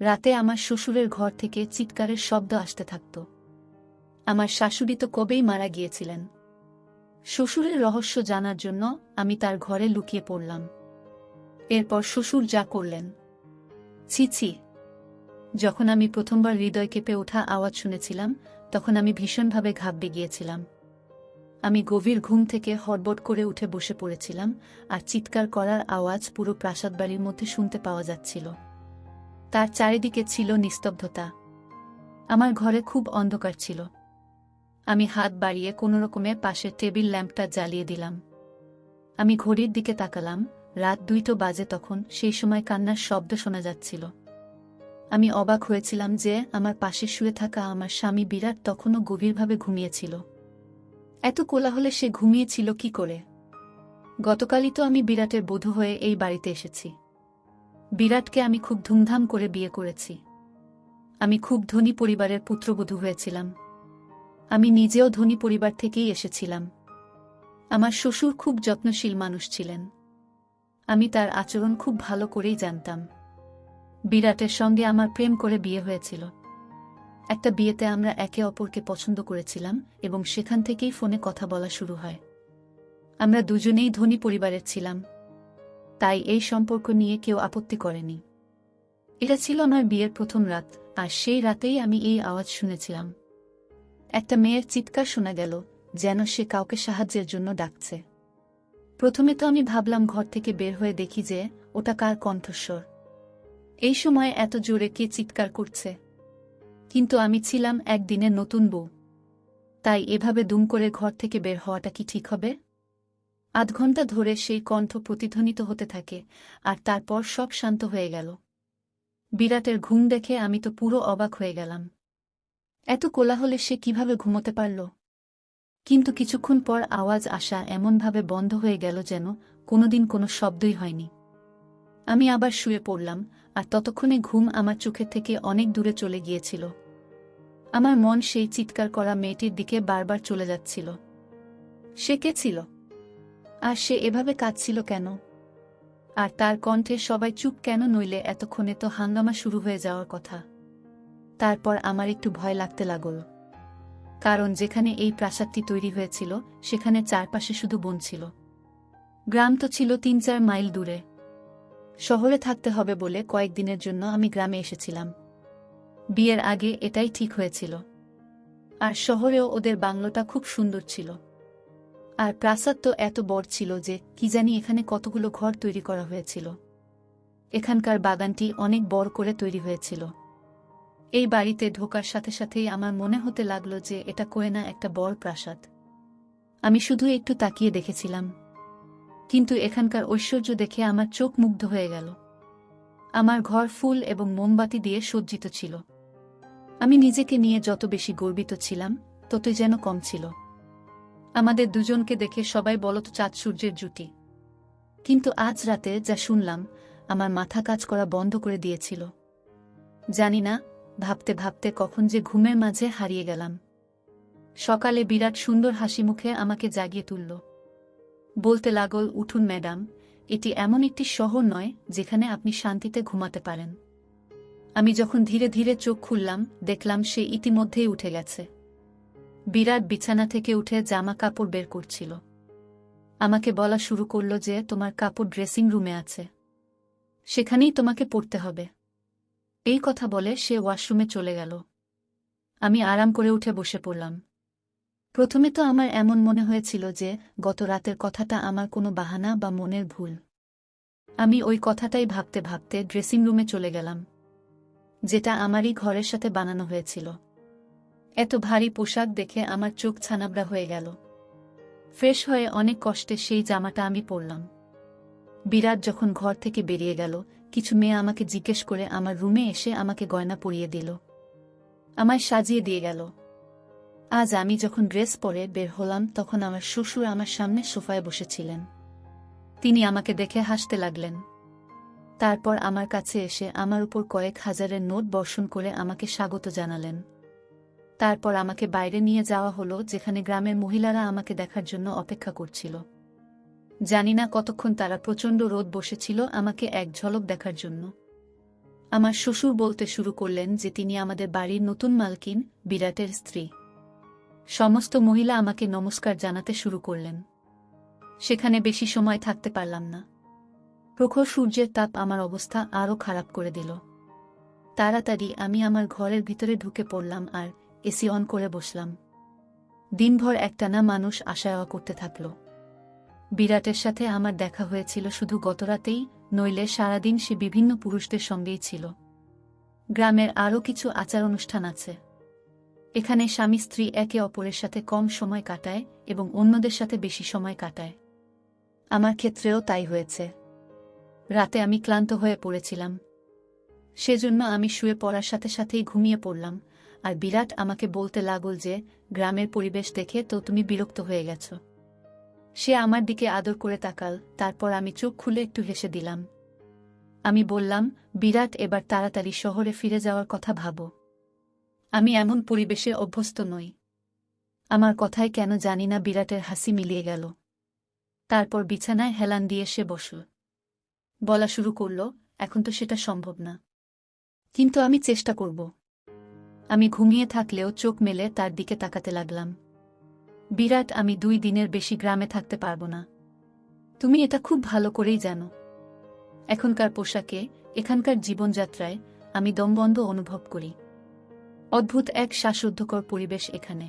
রাতে আমার শ্বশুরের ঘর থেকে চিৎকারের শব্দ আসতে থাকত। আমার শাশুড়ি তো কবেই মারা গিয়েছিলেন। শ্বশুরের রহস্য জানার জন্য আমি তার ঘরে লুকিয়ে পড়লাম। এরপর শ্বশুর যা করলেন, ছি ছি। যখন আমি প্রথমবার হৃদয় কেঁপে ওঠা আওয়াজ শুনেছিলাম, তখন আমি ভীষণভাবে ঘাবড়ে গিয়েছিলাম। আমি গভীর ঘুম থেকে হড়বড় করে উঠে বসে পড়েছিলাম, আর চিৎকার করার আওয়াজ পুরো প্রাসাদবাড়ির মধ্যে শুনতে পাওয়া যাচ্ছিল। তার চারিদিকে ছিল নিস্তব্ধতা। আমার ঘরে খুব অন্ধকার ছিল। আমি হাত বাড়িয়ে কোনোরকমে পাশের টেবিল ল্যাম্পটা জ্বালিয়ে দিলাম। আমি ঘড়ির দিকে তাকালাম, রাত 2টো বাজে। তখন সেই সময় কান্নার শব্দ শোনা যাচ্ছিল। আমি অবাক হয়েছিলাম যে আমার পাশে শুয়ে থাকা আমার স্বামী বিরাট তখনও গভীরভাবে ঘুমিয়েছিল। এত কোলাহলে সে ঘুমিয়েছিল কি করে? গতকালই তো আমি বিরাটের বধূ হয়ে এই বাড়িতে এসেছি। বিরাটকে আমি খুব ধুমধাম করে বিয়ে করেছি। আমি খুব ধনী পরিবারের পুত্রবধূ হয়েছিলাম। আমি নিজেও ধনী পরিবার থেকেই এসেছিলাম। আমার শ্বশুর খুব যত্নশীল মানুষ ছিলেন। আমি তার আচরণ খুব ভালো করেই জানতাম। বিরাটের সঙ্গে আমার প্রেম করে বিয়ে হয়েছিল। একটা বিয়েতে আমরা একে অপরকে পছন্দ করেছিলাম এবং সেখান থেকেই ফোনে কথা বলা শুরু হয়। আমরা দুজনেই ধনী পরিবারের ছিলাম, তাই এই সম্পর্ক নিয়ে কেউ আপত্তি করেনি। এটা ছিল আমার বিয়ের প্রথম রাত, আর সেই রাতেই আমি এই আওয়াজ শুনেছিলাম। একটা মেয়ের চিৎকার শোনা গেল, যেন সে কাউকে সাহায্যের জন্য ডাকছে। প্রথমে তো আমি ভাবলাম ঘর থেকে বের হয়ে দেখি যে ওটা কার কণ্ঠস্বর। এই সময় এত জোরে কে চিৎকার করছে? কিন্তু আমি ছিলাম একদিনের নতুন বউ, তাই এভাবে দুম করে ঘর থেকে বের হওয়াটা কি ঠিক হবে? আধ ঘন্টা ধরে সেই কণ্ঠ প্রতিধ্বনিত হতে থাকে, আর তারপর সব শান্ত হয়ে গেল। বিরাটের ঘুম দেখে আমি তো পুরো অবাক হয়ে গেলাম। এত কোলাহলে সে কিভাবে ঘুমোতে পারল? কিন্তু কিছুক্ষণ পর আওয়াজ আসা এমনভাবে বন্ধ হয়ে গেল যেন কোনোদিন কোনো শব্দই হয়নি। আমি আবার শুয়ে পড়লাম, আর ততক্ষণে ঘুম আমার চোখের থেকে অনেক দূরে চলে গিয়েছিল। আমার মন সেই চিৎকার করা মেয়েটির দিকে বারবার চলে যাচ্ছিল। সে কে ছিল? আর সে এভাবে কাঁদছিল কেন? আর তার কণ্ঠে সবাই চুপ কেন? নইলে এতক্ষণে তো হাঙ্গামা শুরু হয়ে যাওয়ার কথা। তারপর আমার একটু ভয় লাগতে লাগল, কারণ যেখানে এই প্রাসাদটি তৈরি হয়েছিল সেখানে চারপাশে শুধু বন ছিল। গ্রাম তো ছিল 3-4 মাইল দূরে। শহরে থাকতে হবে বলে কয়েকদিনের জন্য আমি গ্রামে এসেছিলাম। বিয়ের আগে এটাই ঠিক হয়েছিল। আর শহরেও ওদের বাংলোটা খুব সুন্দর ছিল। আর প্রাসাদ তো এত বড় ছিল যে কি জানি এখানে কতগুলো ঘর তৈরি করা হয়েছিল। এখানকার বাগানটি অনেক বড় করে তৈরি হয়েছিল। এই বাড়িতে ঢোকার সাথে সাথেই আমার মনে হতে লাগলো যে এটা কোয়েনা একটা বড় প্রাসাদ। আমি শুধু একটু তাকিয়ে দেখেছিলাম, কিন্তু এখানকার ঐশ্বর্য দেখে আমার চোখ মুগ্ধ হয়ে গেল। আমার ঘর ফুল এবং মোমবাতি দিয়ে সজ্জিত ছিল। আমি নিজেকে নিয়ে যত বেশি গর্বিত ছিলাম, ততই যেন কম ছিল। আমাদের দুজনকে দেখে সবাই বলত চাঁদ সূর্যের জুটি। কিন্তু আজ রাতে যা শুনলাম, আমার মাথা কাজ করা বন্ধ করে দিয়েছিল। জানি না, ভাবতে ভাবতে কখন যে ঘুমের মাঝে হারিয়ে গেলাম। সকালে বিরাট সুন্দর হাসি মুখে আমাকে জাগিয়ে তুলল। বলতে লাগল, উঠুন ম্যাডাম, এটি এমন একটি শহর নয় যেখানে আপনি শান্তিতে ঘুমাতে পারেন। আমি যখন ধীরে ধীরে চোখ খুললাম, দেখলাম সে ইতিমধ্যেই উঠে গেছে। বিরাট বিছানা থেকে উঠে জামা কাপড় বের করছিল। আমাকে বলা শুরু করল যে তোমার কাপড় ড্রেসিং রুমে আছে, সেখানেই তোমাকে পড়তে হবে। এই কথা বলে সে ওয়াশরুমে চলে গেল। আমি আরাম করে উঠে বসে পড়লাম। প্রথমে তো আমার এমন মনে হয়েছিল যে গত রাতের কথাটা আমার কোনো বাহানা বা মনের ভুল। আমি ওই কথাটাই ভাবতে ভাবতে ড্রেসিং রুমে চলে গেলাম, যেটা আমারই ঘরের সাথে বানানো হয়েছিল। এত ভারী পোশাক দেখে আমার চোখ ছানাবড়া হয়ে গেল। ফ্রেশ হয়ে অনেক কষ্টে সেই জামাটা আমি পরলাম। বিরাট যখন ঘর থেকে বেরিয়ে গেল, কিছু মেয়ে আমাকে জিজ্ঞেস করে আমার রুমে এসে আমাকে গয়না পরিয়ে দিল, আমায় সাজিয়ে দিয়ে গেল। আজ আমি যখন ড্রেস পরে বের হলাম, তখন আমার শ্বশুর আমার সামনে সোফায় বসেছিলেন। তিনি আমাকে দেখে হাসতে লাগলেন। তারপর আমার কাছে এসে আমার উপর কয়েক হাজারের নোট বর্ষণ করে আমাকে স্বাগত জানালেন। তারপর আমাকে বাইরে নিয়ে যাওয়া হলো, যেখানে গ্রামের মহিলারা আমাকে দেখার জন্য অপেক্ষা করছিল। জানি না কতক্ষণ তারা প্রচণ্ড রোদ বসেছিল আমাকে এক ঝলক দেখার জন্য। আমার শ্বশুর বলতে শুরু করলেন যে তিনি আমাদের বাড়ির নতুন মালকিন, বিরাটের স্ত্রী। সমস্ত মহিলা আমাকে নমস্কার জানাতে শুরু করলেন। সেখানে বেশি সময় থাকতে পারলাম না। প্রখর সূর্যের তাপ আমার অবস্থা আরও খারাপ করে দিল। তাড়াতাড়ি আমি আমার ঘরের ভিতরে ঢুকে পড়লাম আর এসি অন করে বসলাম। দিনভর একটানা মানুষ আশা করতে থাকল। বিরাটের সাথে আমার দেখা হয়েছিল শুধু গতরাতেই, নইলে সারাদিন সে বিভিন্ন পুরুষদের সঙ্গেই ছিল। গ্রামের আরও কিছু আচার অনুষ্ঠান আছে। এখানে স্বামী স্ত্রী একে অপরের সাথে কম সময় কাটায় এবং অন্যদের সাথে বেশি সময় কাটায়। আমার ক্ষেত্রেও তাই হয়েছে। রাতে আমি ক্লান্ত হয়ে পড়েছিলাম। সেজন্য আমি শুয়ে পড়ার সাথে সাথেই ঘুমিয়ে পড়লাম, আর বিরাট আমাকে বলতে লাগল যে গ্রামের পরিবেশ দেখে তো তুমি বিরক্ত হয়ে গেছ। সে আমার দিকে আদর করে তাকাল, তারপর আমি চোখ খুলে একটু হেসে দিলাম। আমি বললাম, বিরাট, এবার তাড়াতাড়ি শহরে ফিরে যাওয়ার কথা ভাবো। আমি এমন পরিবেশে অভ্যস্ত নই। আমার কথায় কেন জানি না বিরাটের হাসি মিলিয়ে গেল। তারপর বিছানায় হেলান দিয়ে সে বসল। বলা শুরু করল, এখন তো সেটা সম্ভব না, কিন্তু আমি চেষ্টা করব। আমি ঘুমিয়ে থাকলেও চোখ মেলে তার দিকে তাকাতে লাগলাম। বিরাট, আমি 2 দিনের বেশি গ্রামে থাকতে পারব না। তুমি এটা খুব ভালো করেই জানো। এখনকার পোশাকে, এখানকার জীবনযাত্রায় আমি দমবন্ধ অনুভব করি। অদ্ভুত এক শ্বাসরুদ্ধকর পরিবেশ এখানে।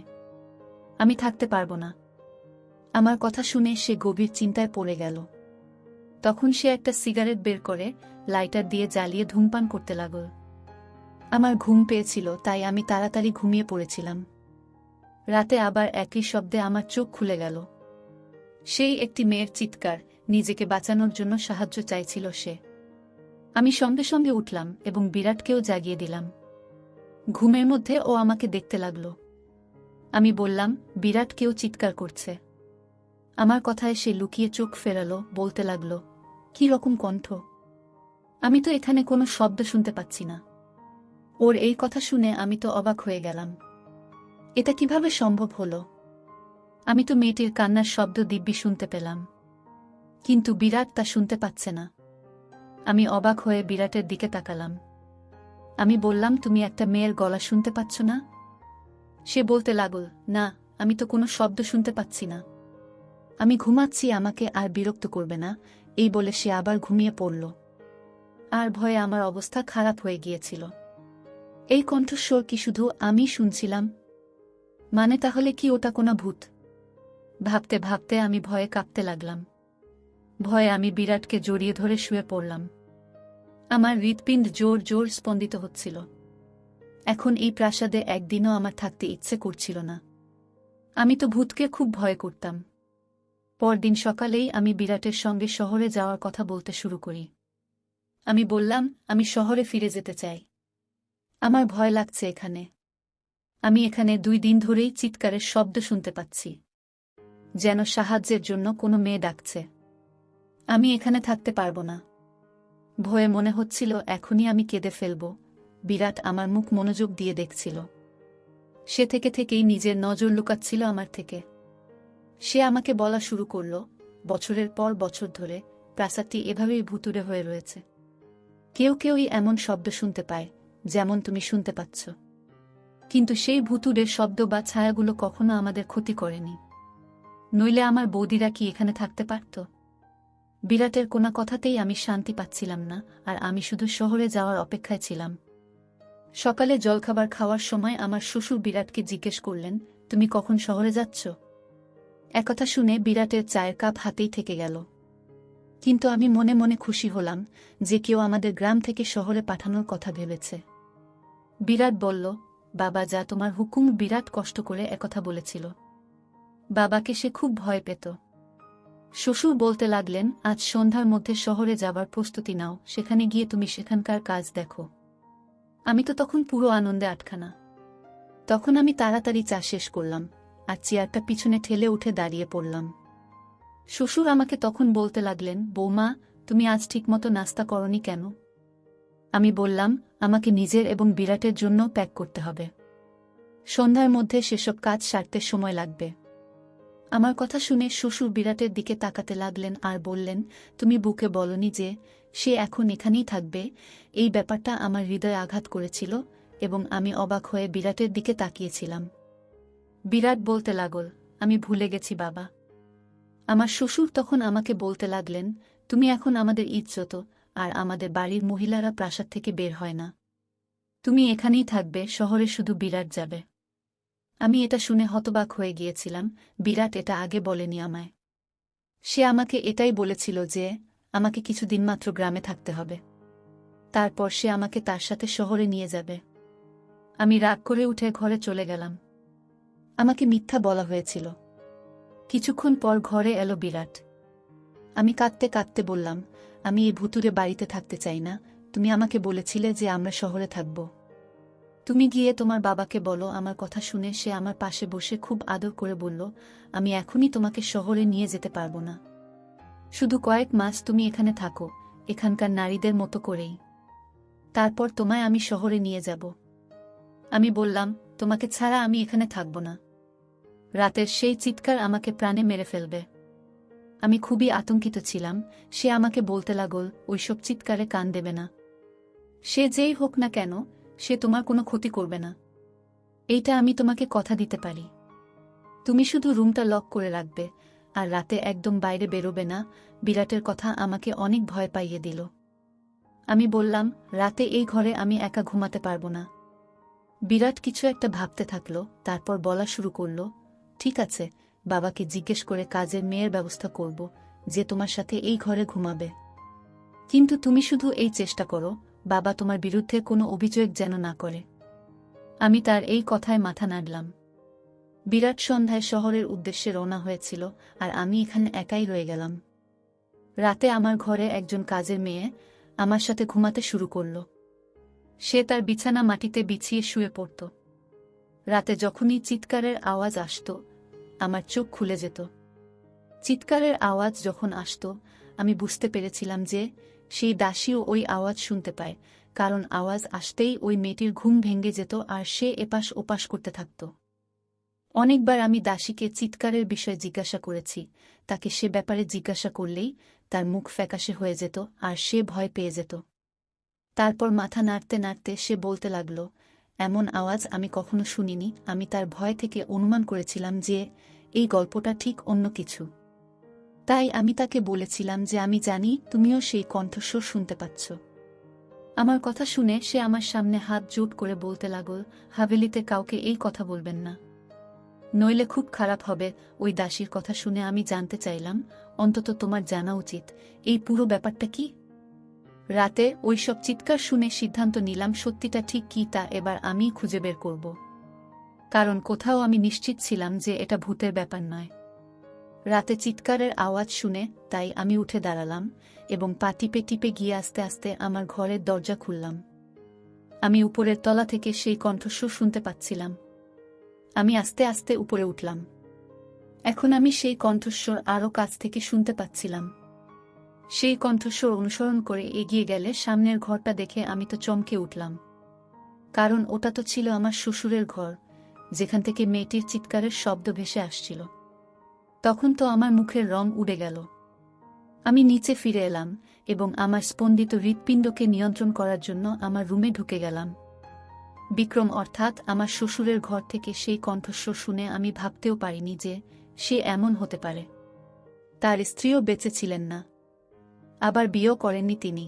আমি থাকতে পারব না। আমার কথা শুনে সে গভীর চিন্তায় পড়ে গেল। তখন সে একটা সিগারেট বের করে লাইটার দিয়ে জ্বালিয়ে ধূমপান করতে লাগল। আমার ঘুম পেয়েছিল, তাই আমি তাড়াতাড়ি ঘুমিয়ে পড়েছিলাম। রাতে আবার একই শব্দে আমার চোখ খুলে গেল। সেই একটি মেয়ের চিৎকার, নিজেকে বাঁচানোর জন্য সাহায্য চাইছিল সে। আমি সঙ্গে সঙ্গে উঠলাম এবং বিরাটকেও জাগিয়ে দিলাম। ঘুমের মধ্যে ও আমাকে দেখতে লাগল। আমি বললাম, বিরাট, কেউ চিৎকার করছে। আমার কথায় সে লুকিয়ে চোখ ফেরালো, বলতে লাগল, কি রকম কণ্ঠ! আমি তো এখানে কোনো শব্দ শুনতে পাচ্ছি না। ওর এই কথা শুনে আমি তো অবাক হয়ে গেলাম। এটা কিভাবে সম্ভব হলো? আমি তো মেয়েটির কান্নার শব্দ দিব্যি শুনতে পেলাম, কিন্তু বিরাট তা শুনতে পাচ্ছে না। আমি অবাক হয়ে বিরাটের দিকে তাকালাম। আমি বললাম, তুমি একটা মেয়ের গলা শুনতে পাচ্ছ না? সে বলতে লাগল, না, আমি তো কোনো শব্দ শুনতে পাচ্ছি না। আমি ঘুমাচ্ছি, আমাকে আর বিরক্ত করবে না, এই বলে সে আবার ঘুমিয়ে পড়ল। আর ভয়ে আমার অবস্থা খারাপ হয়ে গিয়েছিল। এই কণ্ঠস্বর কি শুধু আমি শুনছিলাম? মানে তাহলে কি ওটা কোনো ভূত? ভাবতে ভাবতে আমি ভয়ে কাঁপতে লাগলাম। ভয়ে আমি বিরাটকে জড়িয়ে ধরে শুয়ে পড়লাম। আমার হৃৎপিণ্ড জোর জোর স্পন্দিত হচ্ছিল। এখন এই প্রাসাদে একদিনও আমার থাকতে ইচ্ছে করছিল না। আমি তো ভূতকে খুব ভয় করতাম। পরদিন সকালেই আমি বিরাটের সঙ্গে শহরে যাওয়ার কথা বলতে শুরু করি। আমি বললাম, আমি শহরে ফিরে যেতে চাই। আমার ভয় লাগছে এখানে। আমি এখানে 2 দিন ধরেই চিৎকারের শব্দ শুনতে পাচ্ছি, যেন সাহায্যের জন্য কোনো মেয়ে ডাকছে। আমি এখানে থাকতে পারবো না। ভয়ে মনে হচ্ছিল এখনই আমি কেঁদে ফেলব। বিরাট আমার মুখ মনোযোগ দিয়ে দেখছিল। সে থেকেই নিজের নজর লুকাচ্ছিল আমার থেকে। সে আমাকে বলা শুরু করল, বছরের পর বছর ধরে প্রাসাদটি এভাবেই ভুতুড়ে হয়ে রয়েছে। কেউই এমন শব্দ শুনতে পায়, যেমন তুমি শুনতে পাচ্ছ। কিন্তু সেই ভুতুড়ের শব্দ বা ছায়াগুলো কখনো আমাদের ক্ষতি করেনি। নইলে আমার বৌদিরা কি এখানে থাকতে পারত? বিরাটের কোনো কথাতেই আমি শান্তি পাচ্ছিলাম না, আর আমি শুধু শহরে যাওয়ার অপেক্ষায় ছিলাম। সকালে জলখাবার খাওয়ার সময় আমার শ্বশুর বিরাটকে জিজ্ঞেস করলেন, তুমি কখন শহরে যাচ্ছ? একথা শুনে বিরাটের চায়ের কাপ হাতেই থেকে গেল। কিন্তু আমি মনে মনে খুশি হলাম যে কেউ আমাদের গ্রাম থেকে শহরে পাঠানোর কথা ভেবেছে। বিরাট বলল, বাবা, যা তোমার হুকুম। বিরাট কষ্ট করে একথা বলেছিল। বাবাকে সে খুব ভয় পেত। শ্বশুর বলতে লাগলেন, আজ সন্ধ্যার মধ্যে শহরে যাবার প্রস্তুতি নাও, সেখানে গিয়ে তুমি সেখানকার কাজ দেখো। আমি তো তখন পুরো আনন্দে আটখানা। তখন আমি তাড়াতাড়ি চা শেষ করলাম আর চেয়ারটা পিছনে ঠেলে উঠে দাঁড়িয়ে পড়লাম। শ্বশুর আমাকে তখন বলতে লাগলেন, বৌমা, তুমি আজ ঠিকমতো নাস্তা করনি কেন? আমি বললাম, আমাকে নিজের এবং বিরাটের জন্য প্যাক করতে হবে। সন্ধ্যার মধ্যে সেসব কাজ সারতে সময় লাগবে। আমার কথা শুনে শ্বশুর বিরাটের দিকে তাকাতে লাগলেন আর বললেন, তুমি বুকে বলনি যে সে এখন এখানেই থাকবে? এই ব্যাপারটা আমার হৃদয়ে আঘাত করেছিল এবং আমি অবাক হয়ে বিরাটের দিকে তাকিয়েছিলাম। বিরাট বলতে লাগল, আমি ভুলে গেছি বাবা। আমার শ্বশুর তখন আমাকে বলতে লাগলেন, তুমি এখন আমাদের ইজ্জত, আর আমাদের বাড়ির মহিলারা প্রাসাদ থেকে বের হয় না। তুমি এখানেই থাকবে, শহরে শুধু বিরাট যাবে। আমি এটা শুনে হতবাক হয়ে গিয়েছিলাম। বিরাট এটা আগে বলেনি আমায়। সে আমাকে এটাই বলেছিল যে আমাকে কিছুদিন মাত্র গ্রামে থাকতে হবে, তারপর সে আমাকে তার সাথে শহরে নিয়ে যাবে। আমি রাগ করে উঠে ঘরে চলে গেলাম। আমাকে মিথ্যা বলা হয়েছিল। কিছুক্ষণ পর ঘরে এলো বিরাট। আমি কাঁদতে কাঁদতে বললাম, আমি এই ভুতুরে বাড়িতে থাকতে চাই না। তুমি আমাকে বলেছিলে যে আমরা শহরে থাকব। তুমি গিয়ে তোমার বাবাকে বলো। আমার কথা শুনে সে আমার পাশে বসে খুব আদর করে বলল, আমি এখনই তোমাকে শহরে নিয়ে যেতে পারবো না। শুধু কয়েক মাস তুমি এখানে থাকো, এখানকার নারীদের মতো করেই। তারপর তোমায় আমি শহরে নিয়ে যাব। আমি বললাম, তোমাকে ছাড়া আমি এখানে থাকব না। রাতের সেই চিৎকার আমাকে প্রাণে মেরে ফেলবে। আমি খুবই আতঙ্কিত ছিলাম। সে আমাকে বলতে লাগল, ওইসব চিৎকারে কান দেবে না। সে যেই হোক না কেন, সে তোমার কোনো ক্ষতি করবে না। এইটা আমি তোমাকে কথা দিতে পারি। তুমি শুধু রুমটা লক করে রাখবে, আর রাতে একদম বাইরে বেরোবে না। বিরাটের কথা আমাকে অনেক ভয় পাইয়ে দিল। আমি বললাম, রাতে এই ঘরে আমি একা ঘুমাতে পারবো না। বিরাট কিছু একটা ভাবতে থাকল, তারপর বলা শুরু করল, ঠিক আছে, বাবাকে জিজ্ঞেস করে কাজের মেয়ের ব্যবস্থা করব, যে তোমার সাথে এই ঘরে ঘুমাবে। কিন্তু তুমি শুধু এই চেষ্টা করো, বাবা তোমার বিরুদ্ধে কোনো অভিযোগ যেন না করে। আমি তার এই কথায় মাথা নাড়লাম। বিরাট সন্ধ্যায় শহরের উদ্দেশ্যে রওনা হয়েছিল, আর আমি এখানে একাই রয়ে গেলাম। রাতে আমার ঘরে একজন কাজের মেয়ে আমার সাথে ঘুমাতে শুরু করল। সে তার বিছানা মাটিতে বিছিয়ে শুয়ে পড়ত। রাতে যখনই চিৎকারের আওয়াজ আসত, আমার চোখ খুলে যেত। চিৎকারের আওয়াজ যখন আসত, আমি বুঝতে পেরেছিলাম যে সেই দাসীও ওই আওয়াজ শুনতে পায়, কারণ আওয়াজ আসতেই ওই মেয়েটির ঘুম ভেঙে যেত আর সে এপাশ ওপাশ করতে থাকত। অনেকবার আমি দাসীকে চিৎকারের বিষয়ে জিজ্ঞাসা করেছি। তাকে সে ব্যাপারে জিজ্ঞাসা করলেই তার মুখ ফ্যাকাশে হয়ে যেত আর সে ভয় পেয়ে যেত। তারপর মাথা নাড়তে নাড়তে সে বলতে লাগল, এমন আওয়াজ আমি কখনো শুনিনি। আমি তার ভয় থেকে অনুমান করেছিলাম যে এই গল্পটা ঠিক অন্য কিছু। তাই আমি তাকে বলেছিলাম যে আমি জানি তুমিও সেই কণ্ঠস্বর শুনতে পাচ্ছ। আমার কথা শুনে সে আমার সামনে হাত জোট করে বলতে লাগল, হাভেলিতে কাউকে এই কথা বলবেন না, নইলে খুব খারাপ হবে। ওই দাসীর কথা শুনে আমি জানতে চাইলাম, অন্তত তোমার জানা উচিত এই পুরো ব্যাপারটা কি। রাতে ওইসব চিৎকার শুনে সিদ্ধান্ত নিলাম সত্যিটা ঠিক কি তা এবার আমিই খুঁজে বের করব। কারণ কোথাও আমি নিশ্চিত ছিলাম যে এটা ভূতের ব্যাপার নয়। রাতে চিৎকারের আওয়াজ শুনে তাই আমি উঠে দাঁড়ালাম এবং পা টিপে টিপে গিয়ে আস্তে আস্তে আমার ঘরের দরজা খুললাম। আমি উপরের তলা থেকে সেই কণ্ঠস্বর শুনতে পাচ্ছিলাম। আমি আস্তে আস্তে উপরে উঠলাম। এখন আমি সেই কণ্ঠস্বর আরও কাছ থেকে শুনতে পাচ্ছিলাম। সেই কণ্ঠস্বর অনুসরণ করে এগিয়ে গেলে সামনের ঘরটা দেখে আমি তো চমকে উঠলাম, কারণ ওটা তো ছিল আমার শ্বশুরের ঘর, যেখান থেকে মেয়েটির চিৎকারের শব্দ ভেসে আসছিল। তখন তো আমার মুখের রং উড়ে গেল। আমি নিচে ফিরে এলাম এবং আমার স্পন্দিত হৃৎপিণ্ডকে নিয়ন্ত্রণ করার জন্য আমার রুমে ঢুকে গেলাম। বিক্রম অর্থাৎ আমার শ্বশুরের ঘর থেকে সেই কণ্ঠস্বর শুনে আমি ভাবতেও পারিনি যে সে এমন হতে পারে। তার স্ত্রীও বেঁচে ছিলেন না, আবার বিয়েও করেননি তিনি।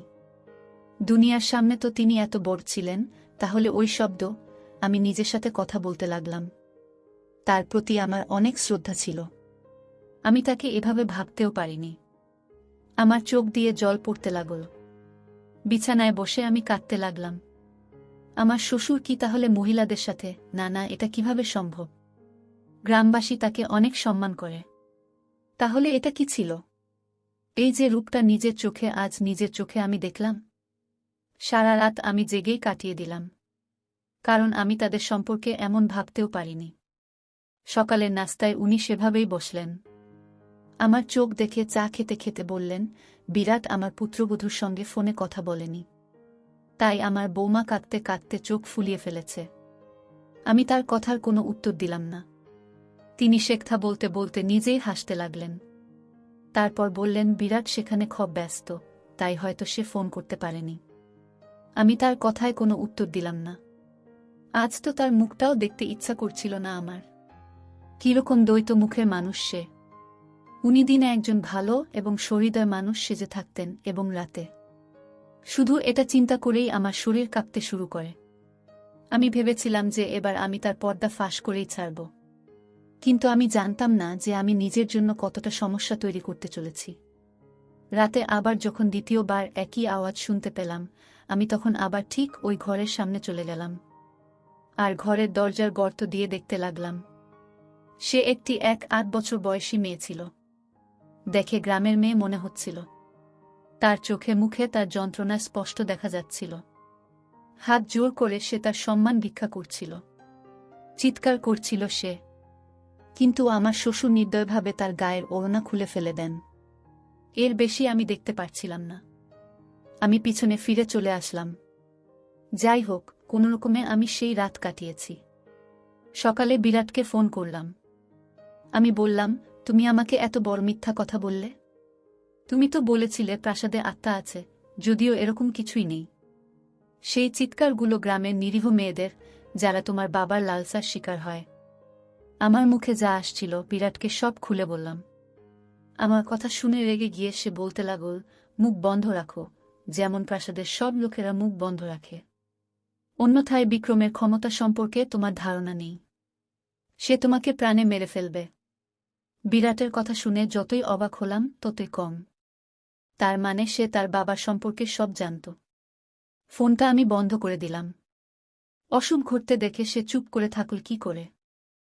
দুনিয়ার সামনে তো তিনি এত বড় ছিলেন, তাহলে ওই শব্দ। আমি নিজের সাথে কথা বলতে লাগলাম। তার প্রতি আমার অনেক শ্রদ্ধা ছিল। আমি তাকে এভাবে ভাবতেও পারিনি। আমার চোখ দিয়ে জল পড়তে লাগল। বিছানায় বসে আমি কাঁদতে লাগলাম। আমার শ্বশুর কি তাহলে মহিলাদের সাথে? না না, এটা কিভাবে সম্ভব? গ্রামবাসী তাকে অনেক সম্মান করে। তাহলে এটা কি ছিল? এই যে রূপটা নিজের চোখে আজ নিজের চোখে আমি দেখলাম। সারা রাত আমি জেগেই কাটিয়ে দিলাম, কারণ আমি তাদের সম্পর্কে এমন ভাবতেও পারিনি। সকালের নাস্তায় উনি সেভাবেই বসলেন। আমার চোখ দেখে চা খেতে খেতে বললেন, বিরাট আমার পুত্রবধূর সঙ্গে ফোনে কথা বলেনি, তাই আমার বৌমা কাঁদতে কাঁদতে চোখ ফুলিয়ে ফেলেছে। আমি তার কথার কোনো উত্তর দিলাম না। তিনি শেখথা বলতে বলতে নিজেই হাসতে লাগলেন। তারপর বললেন, বিরাট সেখানে খুব ব্যস্ত, তাই হয়তো সে ফোন করতে পারেনি। আমি তার কথায় কোনো উত্তর দিলাম না। আজ তো তার মুখটাও দেখতে ইচ্ছা করছিল না আমার। কিরকম দ্বৈত মুখের মানুষ সে। উনি দিনে একজন ভালো এবং সহৃদয় মানুষ সেজে থাকতেন, এবং রাতে শুধু এটা চিন্তা করেই আমার শরীর কাঁপতে শুরু করে। আমি ভেবেছিলাম যে এবার আমি তার পর্দা ফাঁস করেই ছাড়ব। কিন্তু আমি জানতাম না যে আমি নিজের জন্য কতটা সমস্যা তৈরি করতে চলেছি। রাতে আবার যখন দ্বিতীয়বার একই আওয়াজ শুনতে পেলাম, আমি তখন আবার ঠিক ওই ঘরের সামনে চলে গেলাম, আর ঘরের দরজার গর্ত দিয়ে দেখতে লাগলাম। সে একটি 8 বছর বয়সী মেয়ে ছিল। দেখে গ্রামের মেয়ে মনে হচ্ছিল। তার চোখে মুখে তার যন্ত্রণা স্পষ্ট দেখা যাচ্ছিল। হাত জোর করে সে তার সম্মান ভিক্ষা করছিল, চিৎকার করছিল সে। কিন্তু আমার শ্বশুর নির্দয়ভাবে তার গায়ের ওড়না খুলে ফেলে দেন। এর বেশি আমি দেখতে পারছিলাম না। আমি পিছনে ফিরে চলে আসলাম। যাই হোক, কোনোরকমে আমি সেই রাত কাটিয়েছি। সকালে বিরাটকে ফোন করলাম। আমি বললাম, তুমি আমাকে এত বড় মিথ্যা কথা বললে। তুমি তো বলেছিলে প্রাসাদে আত্মা আছে, যদিও এরকম কিছুই নেই। সেই চিৎকারগুলো গ্রামের নিরীহ মেয়েদের, যারা তোমার বাবার লালসার শিকার হয়। আমার মুখে যা আসছিল বিরাটকে সব খুলে বললাম। আমার কথা শুনে রেগে গিয়ে সে বলতে লাগল, মুখ বন্ধ রাখো, যেমন প্রাসাদের সব লোকেরা মুখ বন্ধ রাখে। অন্যথায় বিক্রমের ক্ষমতা সম্পর্কে তোমার ধারণা নেই। সে তোমাকে প্রাণে মেরে ফেলবে। বিরাটের কথা শুনে যতই অবাক হলাম ততই কম। তার মানে সে তার বাবার সম্পর্কে সব জানত। ফোনটা আমি বন্ধ করে দিলাম। অশুভ ঘটতে দেখে সে চুপ করে থাকল কি করে।